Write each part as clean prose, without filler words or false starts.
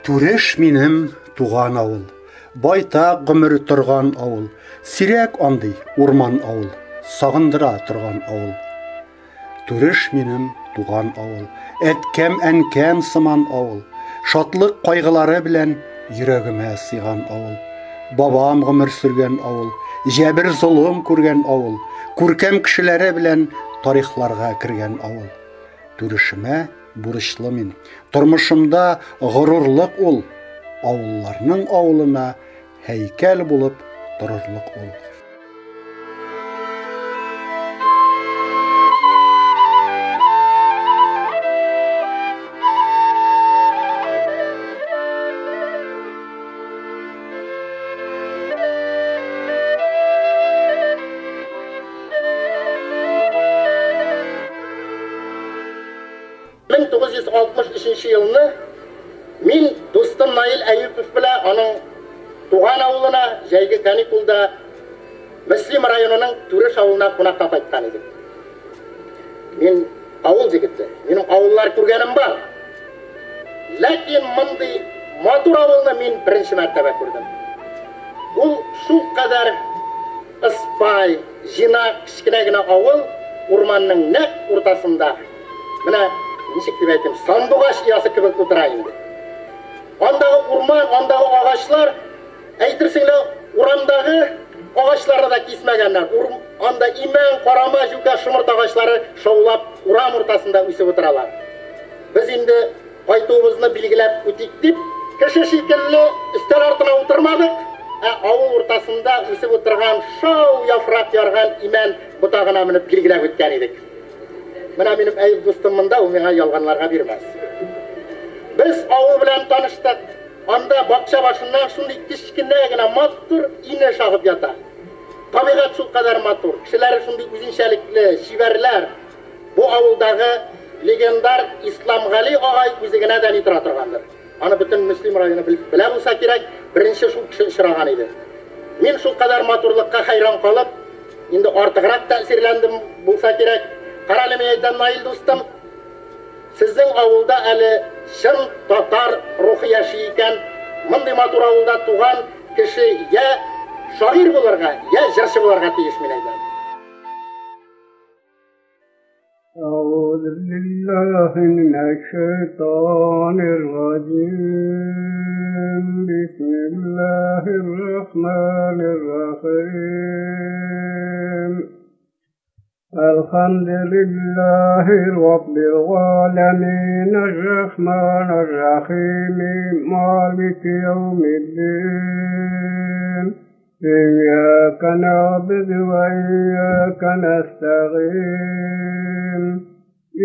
Түреш минем туган авыл, байтак гомер торган авыл, сирәк андый урман авыл, сагындыра торган авыл. Түреш минем туган авыл, әткәм әнкәм сыман авыл, шатлык кайгылары белән йөрәгемә сыйган авыл. Бабам гомер сүргән авыл, җәбер зулым күргән авыл, күркәм кешеләре белән тарихларга кергән авыл. Түрешемә бурычлы мин, тормышымда горурлык ул, авылларның авылына һәйкәл булып торырлык ул. Yılını min dostum Nail Әйүпов белән аның туган авылына җәйге каникулда Мөслим районының Түреш авылына кунакка кайткан идек. Мин авыл җегете, минем авыллар күргәнем бар. Ләкин мондый матур авылны мин беренче мәртәбә күрдем. Ул шул кадәр ыспай, җинак, кечкенә генә авыл урманның нәкъ уртасында. Менә ничек дип әйтим, сандугач иясы кебек утыра инде. Андагы урман, андагы агачлар, әйтерсең урамдагы агачларны да кисмәгәннәр. Анда имән, карама, жүкә, шымырт агачлары шаулап урам уртасында үсеп утыралар. Без инде кайтуыбызны билгеләп үтик дип, кеше шикелле өстәл артына утырмадык, авыл уртасында үсеп утырган шау яфрак ярган имән ботагына менеп билгеләп үткән идек. Менә минем Әйүп дустым монда, ул миңа ялганларга бирмәс. Без авыл белән таныштык. Анда бакча башыннан шундый кичкенә генә матур ине шагып ята. Табигать шул кадәр матур, кешеләре шундый үзенчәлекле, шибәрләр. Бу авылдагы легендар Исламгали агай үзе генә дә ни тора торгандыр. Аны бөтен Мөслим районы белә булса кирәк, беренче шул кеше очраган иде. Мин шул кадәр матурлыкка хайран калып, инде артыграк тәэсирләндем булса кирәк. Карале мен әйтәм, Наил дустым, сезнең авылда әле чын татар рухы яши икән. Мондый матур авылда туган кеше я шагыйрь булырга, я җырчы булырга тиеш, мин әйтәм. أعوذ بالله من الشيطان الرجيم بسم الله الرحمن الرحيم الحمد لله رب العالمين الرحمن الرحيم مالك يوم الدين إياك نعبد وإياك نستعين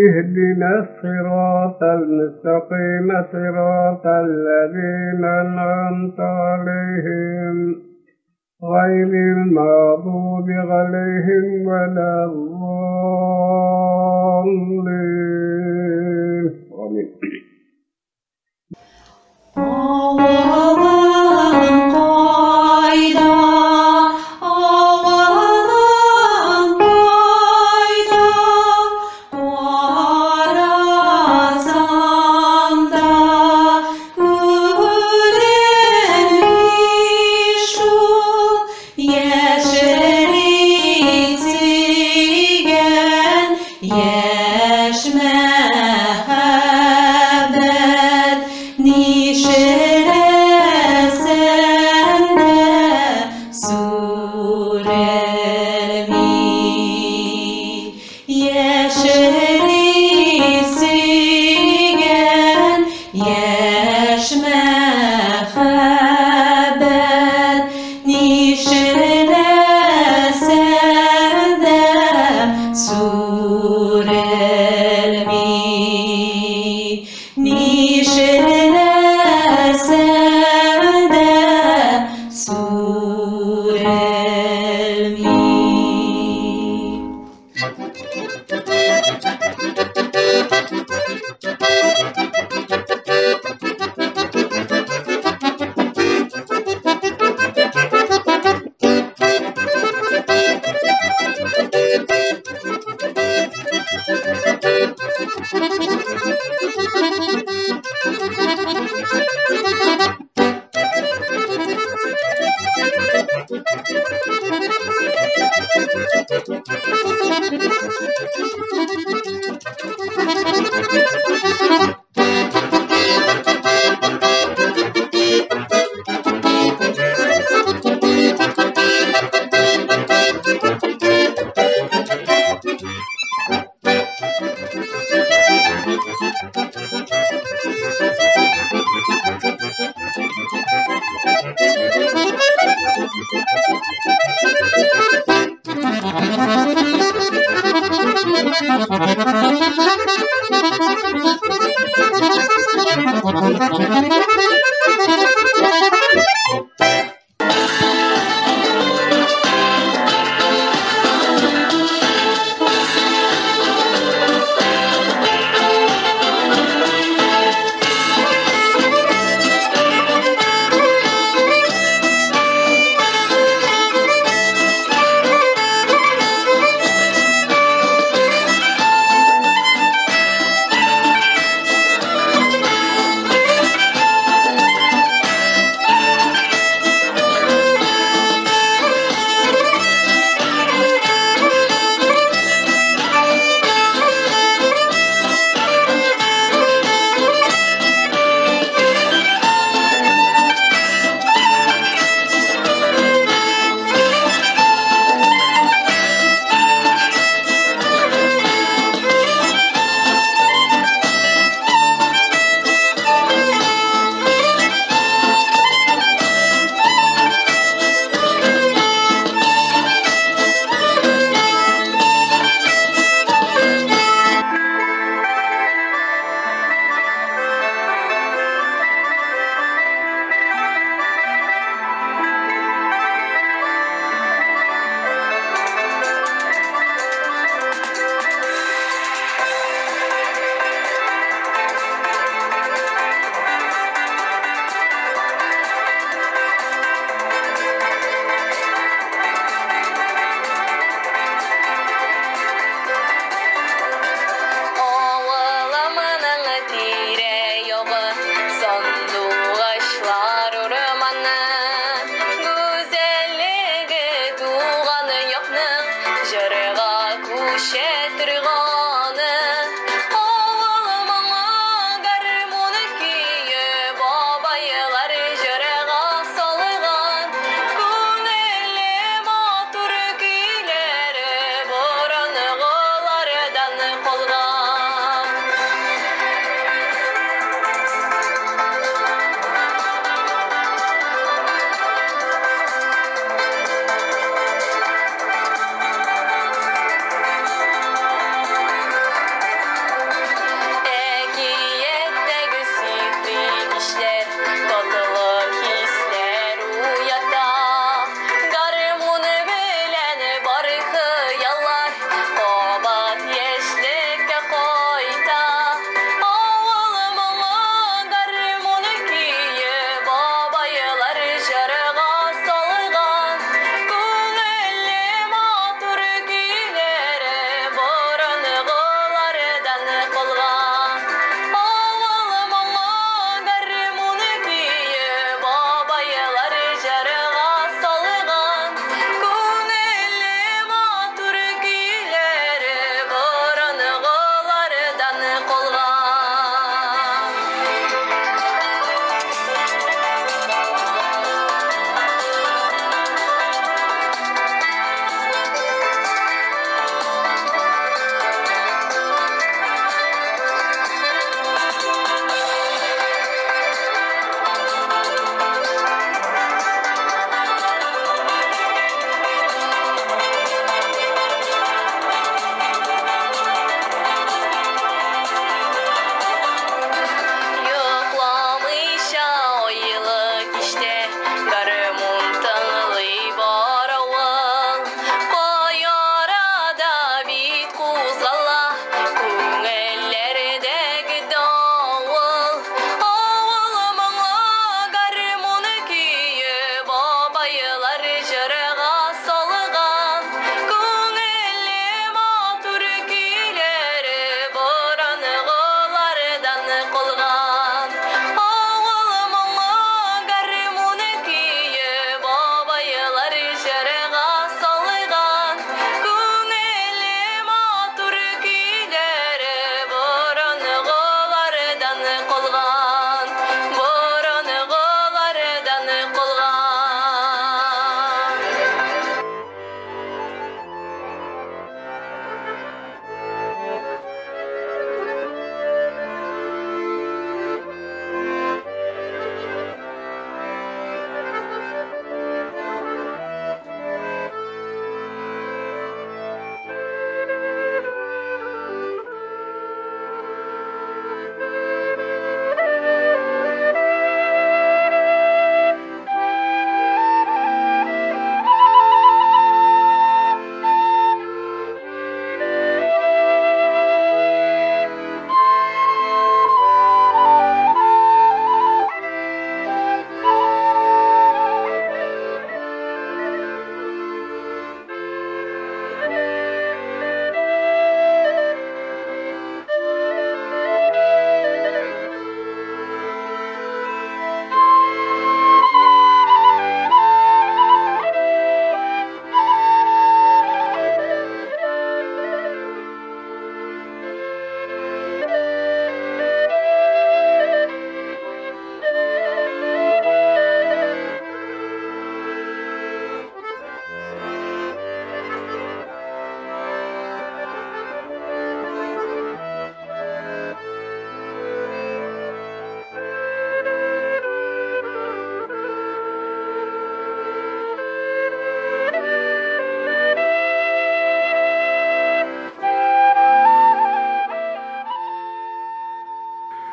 اهدنا الصراط المستقيم صراط الذين أنعمت عليهم غير المغضوب عليهم ولا الضالين آمين.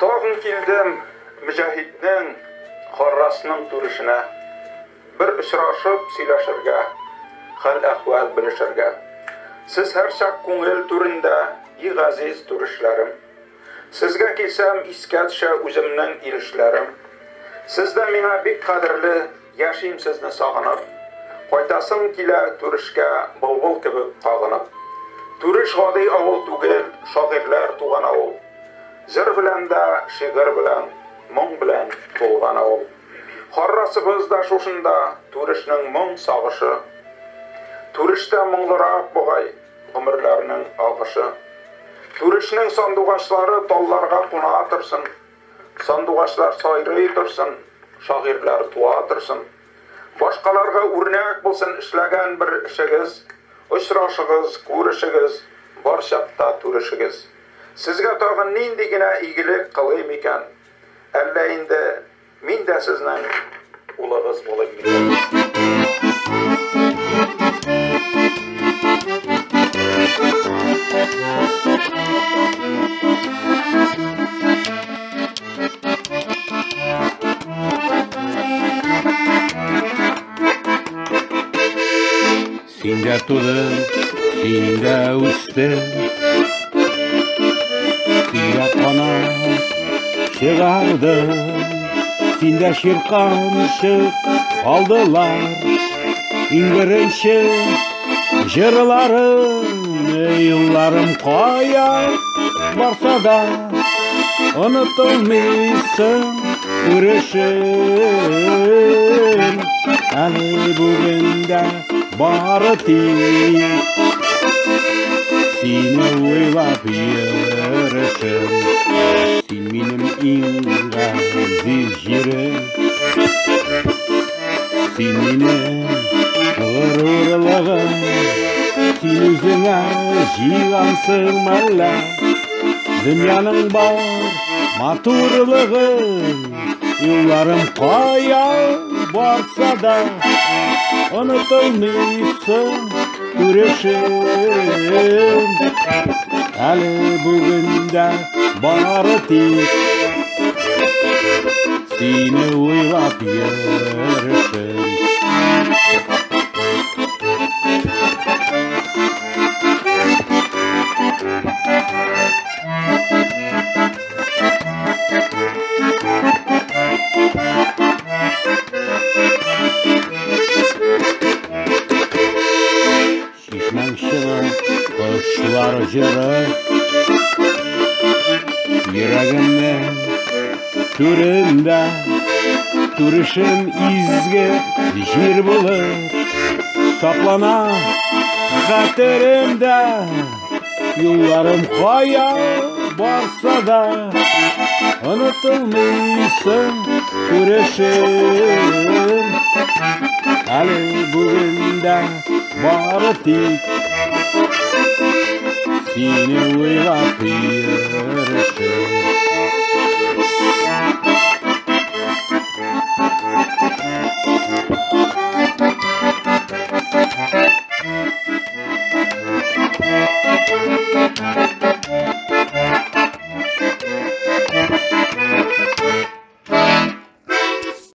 Tağın kildim mücahidning Xorrasning turishine bir uchrashib siylashirga, hal ahvol bilishirga. Siz har shak ko'ngil turinde yi aziz turishlarim. Sizga kelsam esga tusha o'zimning ilishlarim. Sizda menga bek qadrli yashim sizni sog'inib, qaytasim kela turishga bulbul kibib qog'inib. Turish g'odiy avul tugil, shoirlar tug'an avul. Zir bilan da, she'ir bilan, mung bilan to'lg'an avul. Xorrasibizda shoshunda turishning mung sog'ishi. Turishda mung'liroq bo'g'ay, umrlarning og'ishi. Turishning sanduqashlari tollarga quna tursin. Sanduqashlar soyray tursin, shoirlar tuğa tursin. Boshqalarga o'rnak bo'lsin ishlagan bir ishingiz, uchrashingiz, ko'rishingiz, bor shaqda turishingiz. Sizga tag'in nindigina igilik qilay ekan. Alla endi men da sizning ulug'ingiz bo'layman. Sinde tudım, sinde üstte, sinde kanat çıkardım, sinde şirkanışık aldılar, İngilizce jırlarım, yıllarım kaya varsa da unutulmuşsun görüşüm. Әлі бүгінде бары тек сені ойлап ерішім. Сен менің ең ғазиз жерім, сен менің ғұрурлығым, сен өзіңе жиғансың мәлі дүнияның бар матурлығын. Yıllarım kaya varsa da unutulmuşsun görüşüm. Әлі бүгінде бары тек сені ойлап ерішім. Kuşlar jırı yüreğimden türünde turuşum izgi jir bulur saplana xatirimde. Yıllarım kaya varsa da unutulmuşsun görüşüm. Әлі бүгінде бары тек сені ойлап